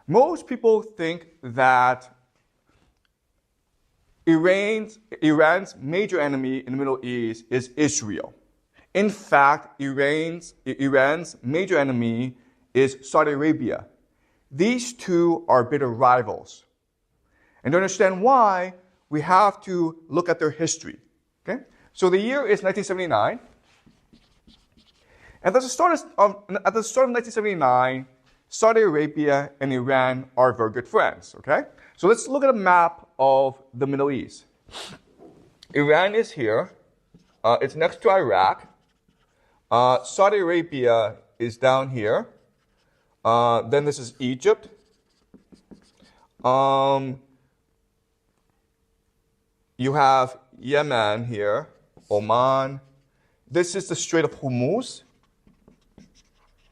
Most people think that Iran's major enemy in the Middle East is Israel. In fact, Iran's major enemy is Saudi Arabia. These two are bitter rivals. And to understand why, we have to look at their history. Okay? So the year is 1979. And at the start of 1979, Saudi Arabia and Iran are very good friends. Okay? So let's look at a map of the Middle East. Iran is here. It's next to Iraq. Saudi Arabia is down here. Then this is Egypt. You have Yemen here, Oman. This is the Strait of Hormuz.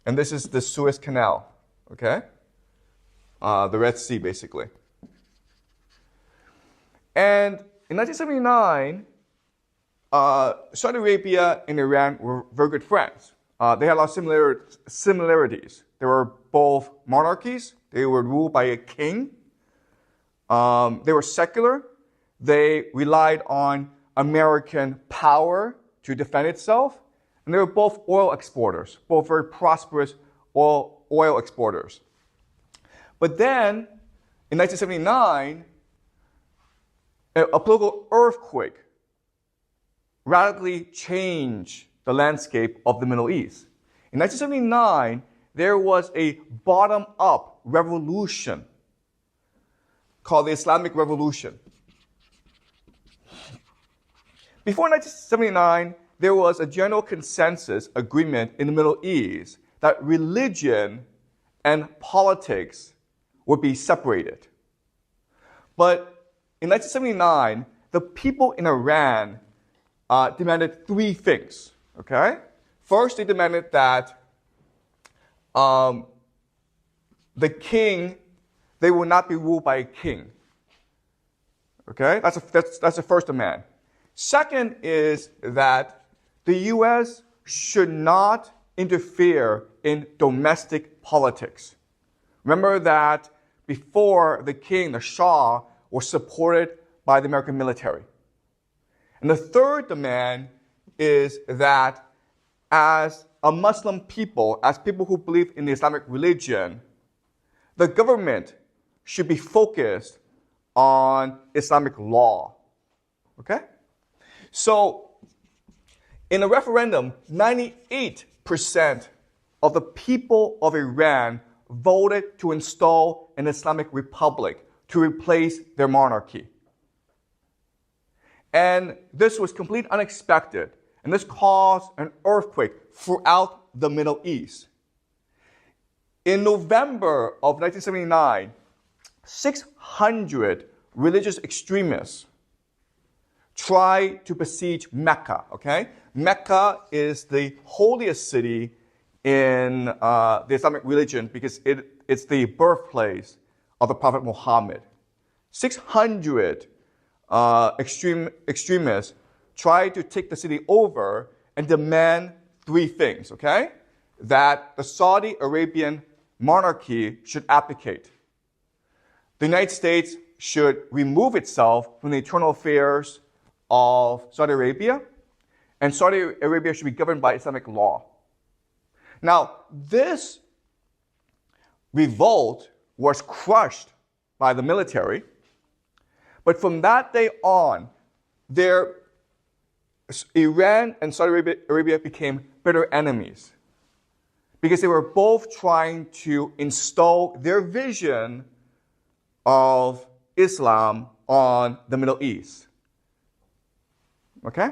And this is the Suez Canal, okay? The Red Sea, basically. And in 1979, Saudi Arabia and Iran were very good friends. They had a lot of similarities. They were both monarchies. They were ruled by a king. They were secular. They relied on American power to defend itself. And they were both oil exporters, both very prosperous oil exporters. But then, in 1979, a political earthquake radically changed the landscape of the Middle East. In 1979, there was a bottom-up revolution called the Islamic Revolution. Before 1979, there was a general consensus agreement in the Middle East that religion and politics would be separated. But in 1979, the people in Iran demanded three things. Okay? First, they demanded that the king, they will not be ruled by a king. Okay? That's the first demand. Second is that the U.S. should not interfere in domestic politics. Remember that before the king, the Shah, was supported by the American military. And the third demand is that as a Muslim people, as people who believe in the Islamic religion, the government should be focused on Islamic law. Okay? So, in a referendum, 98% of the people of Iran voted to install an Islamic republic to replace their monarchy. And this was completely unexpected, and this caused an earthquake throughout the Middle East. In November of 1979, 600 religious extremists tried to besiege Mecca, okay? Mecca is the holiest city in the Islamic religion because it's the birthplace of the Prophet Muhammad. 600 extremists tried to take the city over and demand three things, okay? That the Saudi Arabian monarchy should abdicate. The United States should remove itself from the internal affairs of Saudi Arabia, and Saudi Arabia should be governed by Islamic law. Now, this revolt was crushed by the military, but from that day on, Iran and Saudi Arabia became bitter enemies because they were both trying to install their vision of Islam on the Middle East. Okay?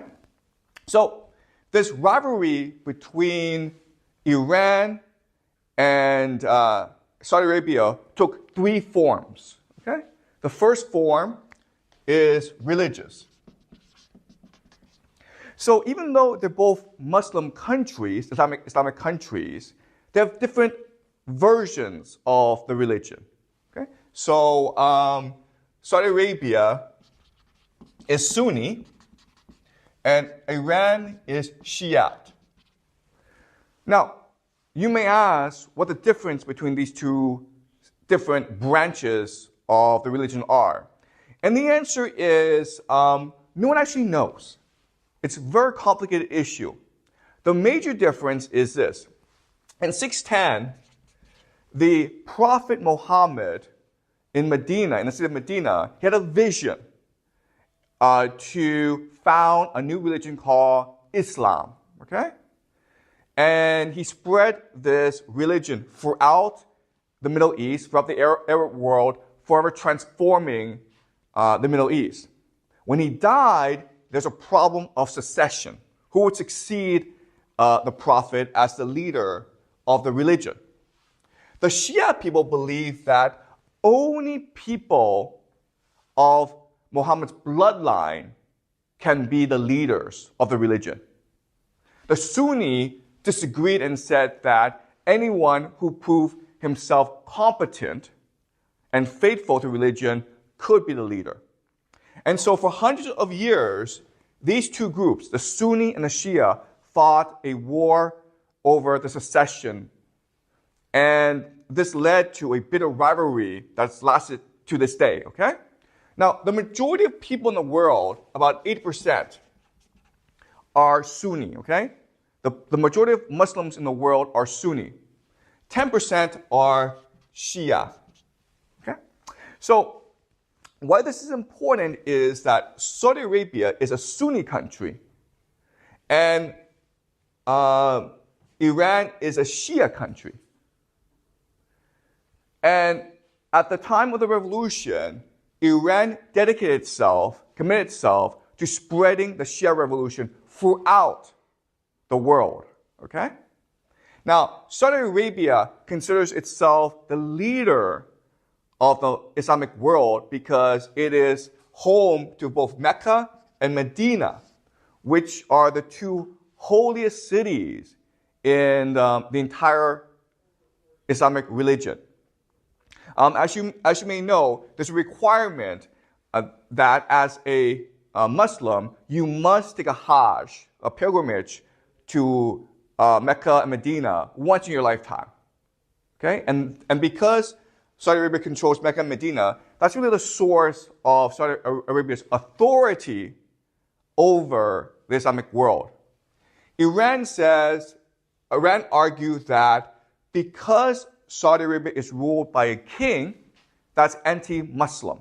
So, this rivalry between Iran and Saudi Arabia took three forms. Okay? The first form is religious. So even though they're both Muslim countries, Islamic countries, they have different versions of the religion. Okay? So Saudi Arabia is Sunni, and Iran is Shiite. Now, you may ask what the difference between these two different branches of the religion are? And the answer is no one actually knows. It's a very complicated issue. The major difference is this. In 610, the Prophet Muhammad in Medina, in the city of Medina, he had a vision to found a new religion called Islam. Okay? And he spread this religion throughout the Middle East, throughout the Arab world, forever transforming the Middle East. When he died, there's a problem of succession. Who would succeed the Prophet as the leader of the religion? The Shia people believe that only people of Muhammad's bloodline can be the leaders of the religion. The Sunni disagreed and said that anyone who proved himself competent and faithful to religion could be the leader. And so for hundreds of years, these two groups, the Sunni and the Shia, fought a war over the succession. And this led to a bitter rivalry that's lasted to this day, okay? Now, the majority of people in the world, about 80%, are Sunni, okay? The majority of Muslims in the world are Sunni. 10% are Shia, okay? So, why this is important is that Saudi Arabia is a Sunni country, and Iran is a Shia country. And at the time of the revolution, Iran committed itself to spreading the Shia revolution throughout the world, okay? Now, Saudi Arabia considers itself the leader of the Islamic world because it is home to both Mecca and Medina, which are the two holiest cities in the entire Islamic religion. As you may know, there's a requirement that as a Muslim, you must take a Hajj, a pilgrimage, to Mecca and Medina once in your lifetime. Okay? And because Saudi Arabia controls Mecca and Medina, that's really the source of Saudi Arabia's authority over the Islamic world. Iran argues that because Saudi Arabia is ruled by a king, that's anti-Muslim.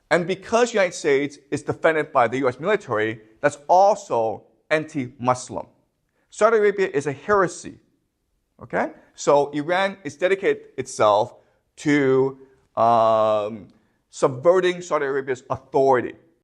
And because the United States is defended by the U.S. military, that's also anti-Muslim. Saudi Arabia is a heresy. Okay? So Iran is dedicated itself to subverting Saudi Arabia's authority.